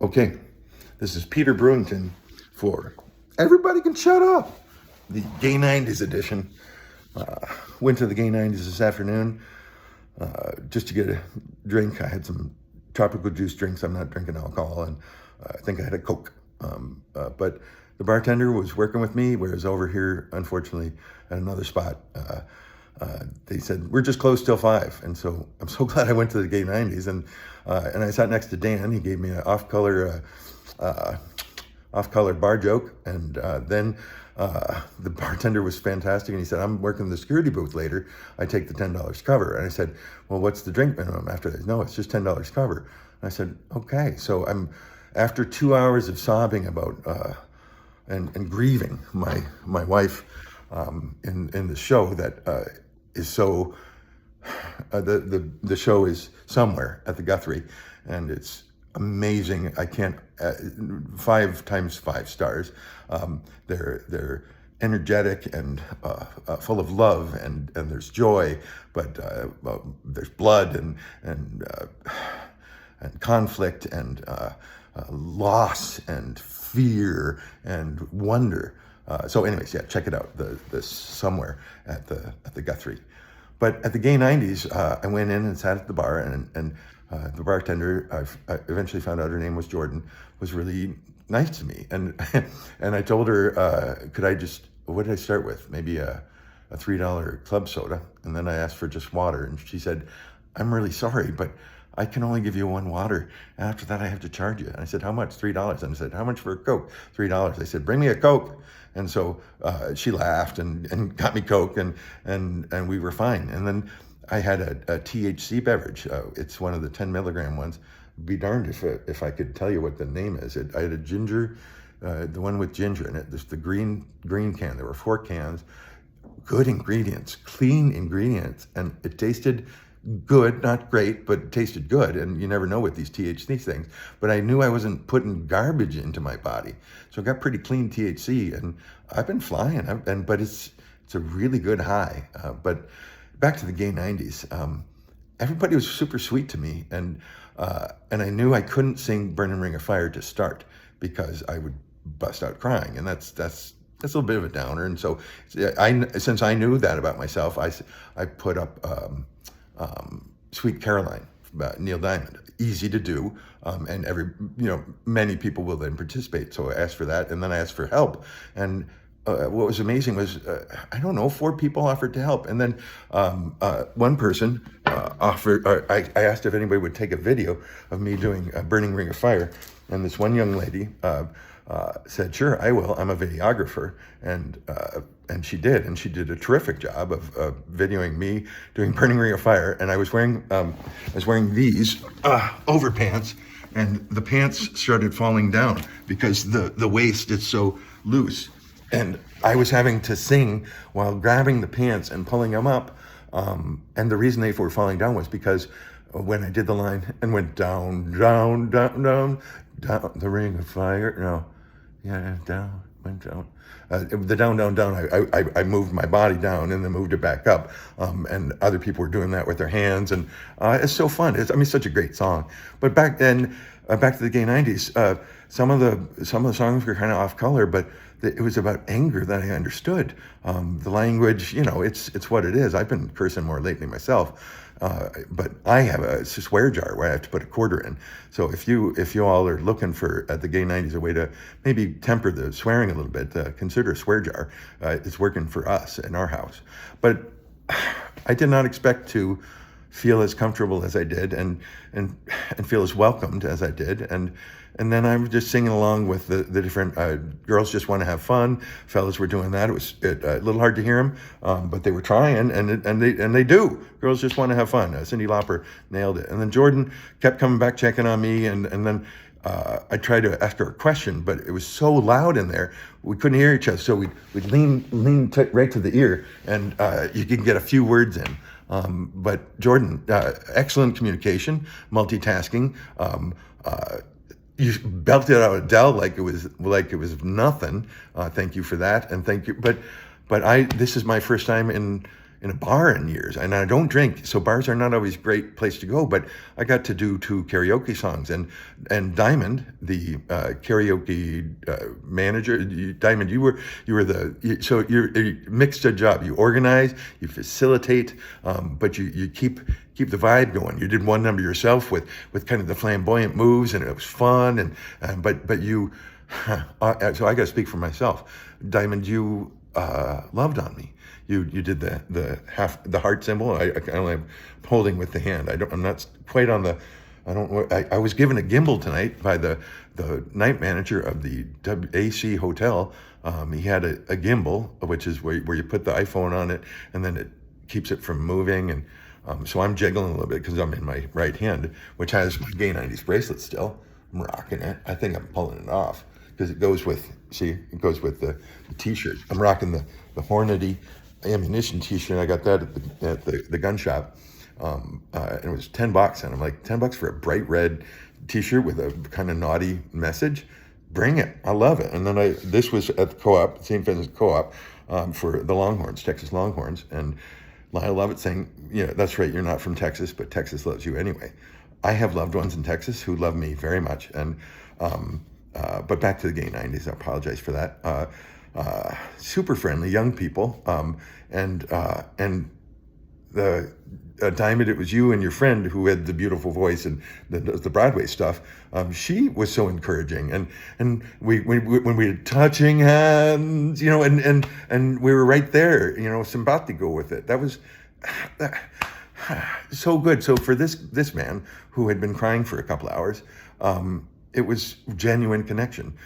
Okay, this is Peter Brewington for Everybody Can Shut Up, the Gay 90s edition. Went to the Gay 90s this afternoon just to get a drink. I had some tropical juice drinks. I'm not drinking alcohol, and I think I had a Coke. But the bartender was working with me, whereas over here, unfortunately, at another spot, they said, we're just closed till 5. And so I'm so glad I went to the Gay 90s. And I sat next to Dan. He gave me an off-color bar joke. And then the bartender was fantastic. And he said, I'm working the security booth later. I take the $10 cover. And I said, well, what's the drink minimum after this? No, it's just $10 cover. And I said, okay. So after 2 hours of sobbing about and grieving my wife in the show that is so the show is Somewhere at the Guthrie, and it's amazing. I can't 5 times 5 stars. They're energetic and full of love, and there's joy, but there's blood and conflict and loss and fear and wonder. So anyways, yeah, check it out, the Somewhere at the Guthrie. But at the Gay 90s, I went in and sat at the bar, and the bartender, I eventually found out her name was Jordan, was really nice to me. And I told her, what did I start with? Maybe a $3 club soda. And then I asked for just water. And she said, I'm really sorry, but I can only give you 1 water. After that, I have to charge you. And I said, how much? $3. And I said, how much for a Coke? $3. I said, bring me a Coke. And so she laughed and got me Coke, and we were fine. And then I had a THC beverage. It's one of the 10 milligram ones. Be darned if I could tell you what the name is. I had a ginger, the one with ginger in it. There's the green can. There were 4 cans. Good ingredients, clean ingredients, and it tasted good, not great, but it tasted good. And you never know with these THC things. But I knew I wasn't putting garbage into my body, so I got pretty clean THC, and I've been flying. But it's a really good high. But back to the Gay 90s, everybody was super sweet to me, and I knew I couldn't sing "Burning Ring of Fire" to start because I would bust out crying, and that's a little bit of a downer. And so, since I knew that about myself, I put up Sweet Caroline, Neil Diamond. Easy to do, and many people will then participate. So I asked for that, and then I asked for help. And what was amazing was, 4 people offered to help, and then one person offered. I asked if anybody would take a video of me doing "Burning Ring of Fire," and this one young lady said, "Sure, I will. I'm a videographer," and she did, and she did a terrific job of videoing me doing "Burning Ring of Fire." And I was wearing these overpants, and the pants started falling down because the waist is so loose, and I was having to sing while grabbing the pants and pulling them up. And the reason they were falling down was because when I did the line and went down, down, down, down, down the ring of fire. No. Yeah, down, went down. The down, down, down, I moved my body down and then moved it back up. And other people were doing that with their hands. And it's so fun. It's such a great song. But back then, back to the Gay 90s, some of the songs were kind of off color, but it was about anger that I understood. The language, it's what it is. I've been cursing more lately myself. But I have a swear jar where I have to put a quarter in. So if you all are looking for at the Gay 90s a way to maybe temper the swearing a little bit, consider a swear jar. It's working for us in our house. But I did not expect to feel as comfortable as I did and feel as welcomed as I did. And then I'm just singing along with the different girls just want to have fun. Fellas were doing that. It was a little hard to hear them, but they were trying, and they do. Girls just want to have fun. Cyndi Lauper nailed it. And then Jordan kept coming back, checking on me, and then I tried to ask her a question, but it was so loud in there we couldn't hear each other. So we'd lean right to the ear, and you could get a few words in. But Jordan, excellent communication, multitasking. You belted out Adele like it was nothing. Thank you for that, and thank you. But this is my first time in in a bar in years, and I don't drink, so bars are not always a great place to go. But I got to do 2 karaoke songs, and Diamond, the karaoke manager, Diamond, you mixed a job. You organize, you facilitate, but you keep the vibe going. You did one number yourself with kind of the flamboyant moves, and it was fun. But you, so I got to speak for myself. Diamond, you loved on me. You did the heart symbol. I only am holding with the hand. I'm not quite on the. I was given a gimbal tonight by the night manager of the AC hotel. He had a gimbal, which is where you put the iPhone on it, and then it keeps it from moving. And so I'm jiggling a little bit because I'm in my right hand, which has my Gay 90s bracelet still. I'm rocking it. I think I'm pulling it off because it goes with. See, it goes with the T-shirt. I'm rocking the Hornady ammunition T-shirt. I got that at the gun shop. And it was $10, and I'm like, $10 for a bright red T-shirt with a kind of naughty message? Bring it! I love it. And then this was at the co-op, St. Vincent Co-op, for the Longhorns, Texas Longhorns, and I love it saying, that's right, you're not from Texas, but Texas loves you anyway. I have loved ones in Texas who love me very much, and but back to the Gay 90s. I apologize for that. Super friendly young people, and the Diamond, it was you and your friend who had the beautiful voice and the Broadway stuff. She was so encouraging, and we when we were touching hands, and we were right there, simpatico with it. That was so good. So for this man who had been crying for a couple hours, it was genuine connection.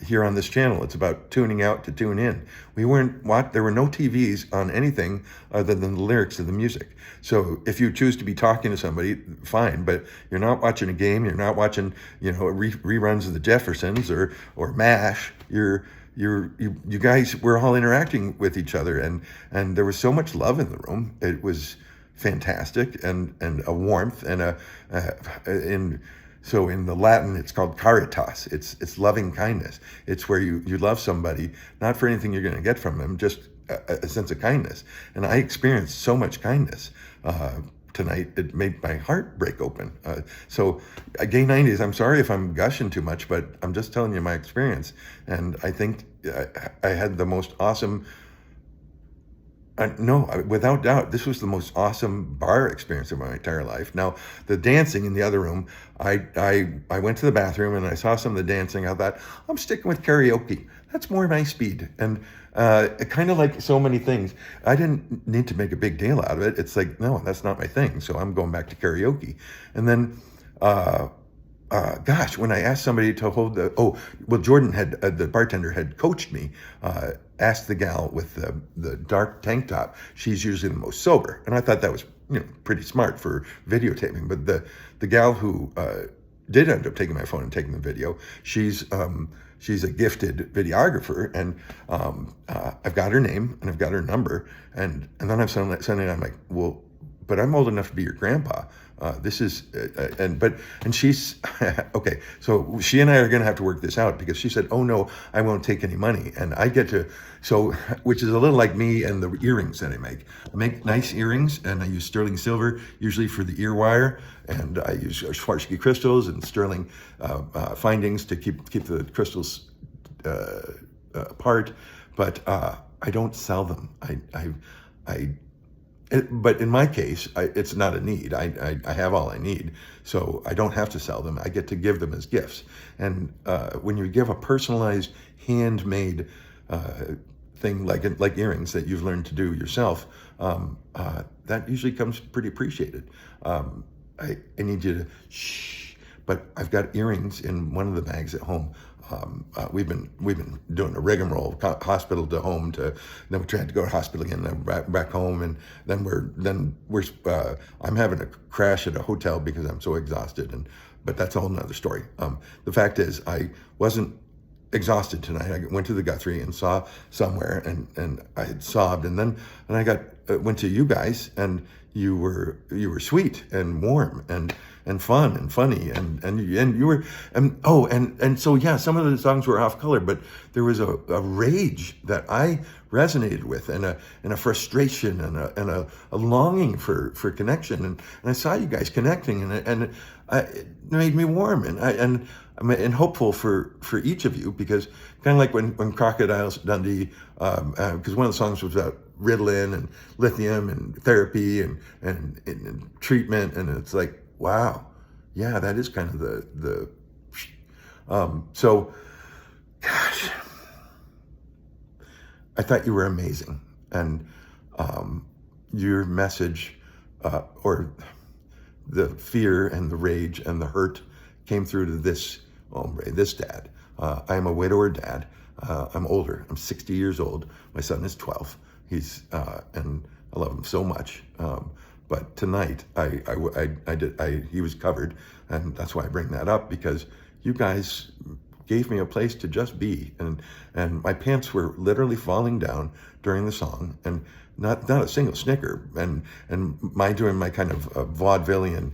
Here on this channel, it's about tuning out to tune in. There were no TVs on anything other than the lyrics of the music. So if you choose to be talking to somebody, fine, but you're not watching a game, you're not watching, reruns of the Jeffersons or MASH. You guys were all interacting with each other, and there was so much love in the room. It was fantastic, and a warmth, so in the Latin, it's called caritas. It's loving kindness. It's where you love somebody, not for anything you're going to get from them, just a sense of kindness. And I experienced so much kindness tonight, it made my heart break open. So Gay 90s, I'm sorry if I'm gushing too much, but I'm just telling you my experience. And I think I had the most awesome, without doubt, this was the most awesome bar experience of my entire life. Now, the dancing in the other room, I went to the bathroom and I saw some of the dancing. I thought, I'm sticking with karaoke. That's more my speed. And kind of like so many things, I didn't need to make a big deal out of it. It's like, no, that's not my thing. So I'm going back to karaoke. And then, when I asked somebody to hold Jordan the bartender had coached me, asked the gal with the dark tank top. She's usually the most sober. And I thought that was, pretty smart for videotaping. But the gal who did end up taking my phone and taking the video, she's a gifted videographer, and I've got her name and I've got her number, and then I'm suddenly I'm like, well, but I'm old enough to be your grandpa. This is, and she's, okay, so she and I are going to have to work this out, because she said, oh no, I won't take any money. And I get to, which is a little like me and the earrings that I make. I make nice earrings, and I use sterling silver, usually for the ear wire, and I use Swarovski crystals and sterling findings to keep the crystals apart, but I don't sell them. But in my case, it's not a need. I have all I need, so I don't have to sell them. I get to give them as gifts. And when you give a personalized, handmade thing like earrings that you've learned to do yourself, that usually comes pretty appreciated. I need you to shh, but I've got earrings in one of the bags at home. We've been doing a rigmarole, hospital to home, then we tried to go to hospital again, then back home, and then we're I'm having a crash at a hotel because I'm so exhausted, but that's a whole nother story. The fact is, I wasn't exhausted tonight. I went to the Guthrie and saw somewhere, and I had sobbed, and then I went to you guys, and you were sweet and warm and fun and funny and you were and so yeah, some of the songs were off color, but there was a rage that I resonated with, and a frustration and a longing for connection, and I saw you guys connecting, and it made me warm, and I'm hopeful for each of you, because kind of like when Crocodile Dundee, because one of the songs was about Ritalin and lithium and therapy and treatment, and it's like, wow, yeah, that is kind of the so, gosh, I thought you were amazing, and your message, or the fear and the rage and the hurt, came through to this hombre, this dad. I'm a widower dad. I'm older. I'm 60 years old. My son is 12. He's and I love him so much. But tonight, he was covered, and that's why I bring that up, because you guys gave me a place to just be, and my pants were literally falling down during the song, and not a single snicker, and my doing my kind of vaudevillian,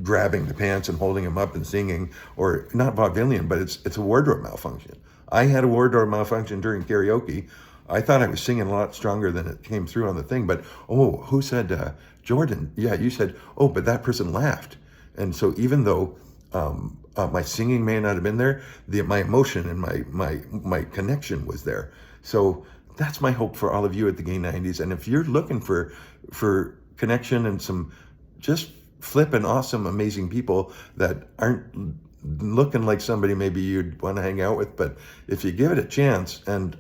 grabbing the pants and holding them up and singing, or not vaudevillian, but it's a wardrobe malfunction. I had a wardrobe malfunction during karaoke. I thought I was singing a lot stronger than it came through on the thing, but who said, Jordan? Yeah, you said, but that person laughed. And so even though my singing may not have been there, my emotion and my connection was there. So that's my hope for all of you at the Gay 90s. And if you're looking for connection and some just flippin' awesome, amazing people that aren't looking like somebody maybe you'd want to hang out with, but if you give it a chance, and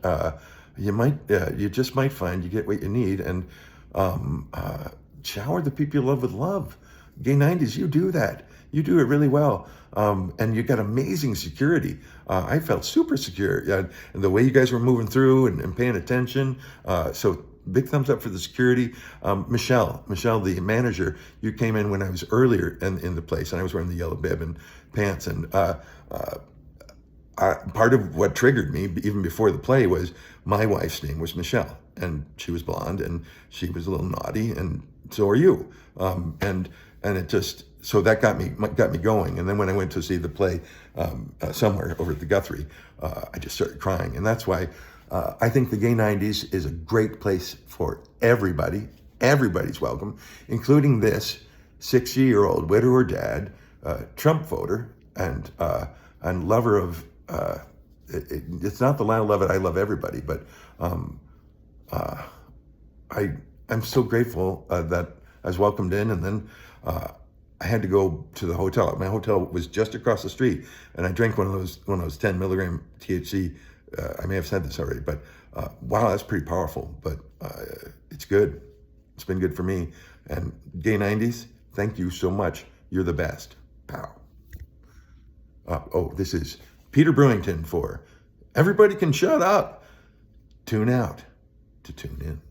you just might find you get what you need, and shower the people you love with love. Gay 90s, you do that. You do it really well. And you got amazing security. I felt super secure. And the way you guys were moving through and paying attention. So big thumbs up for the security. Michelle, the manager, you came in when I was earlier in the place, and I was wearing the yellow bib and pants. And part of what triggered me, even before the play, was my wife's name was Michelle, and she was blonde, and she was a little naughty, and so are you. And it just, so that got me going. And then when I went to see the play somewhere over at the Guthrie, I just started crying. And that's why I think the Gay 90s is a great place for everybody. Everybody's welcome, including this 60-year-old widower dad, Trump voter, and lover of, it's not the line I love it, I love everybody, but I'm so grateful that I was welcomed in, and then I had to go to the hotel. My hotel was just across the street, and I drank one of those 10 milligram THC. I may have said this already, but wow, that's pretty powerful. But it's good. It's been good for me. And Gay 90s, thank you so much. You're the best. Pow. This is Peter Brewington for Everybody Can Shut Up. Tune out to tune in.